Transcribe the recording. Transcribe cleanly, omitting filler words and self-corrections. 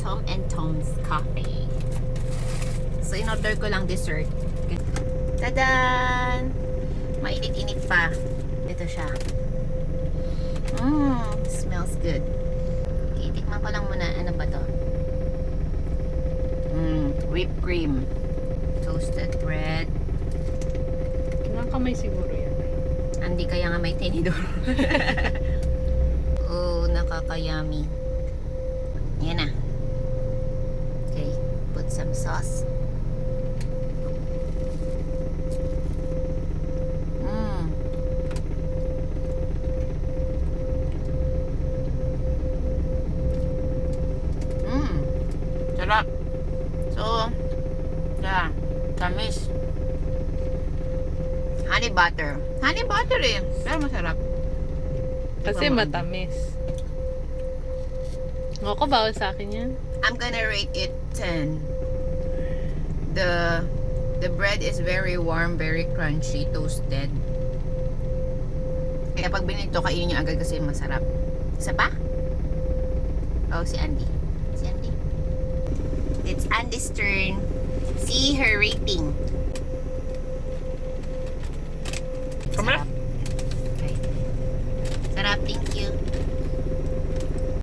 Tom and Tom's Cafe. So, in-order ko lang dessert. Tadan! Mainit-init pa. Ito siya. Smells good. Okay, tikman ko lang muna. Ano ba to? Whipped cream. Toasted bread. Nakakamay siguro yan. Hindi kaya nga may tinidor. Oh, nakakayami. Yan na. Okay, put some sauce. Sarap. So, yeah, tamis. Honey butter. Honey butter eh. Pero masarap. Kasi Tignan mo. matamis. Ako, bawal sa akin yan. I'm gonna rate it 10. The bread is very warm, very crunchy, toasted. Kaya pag binito, kainin nyo agad kasi masarap. Isa pa? Oh, si Andy. Si Andy. It's Andy's turn. See her rating.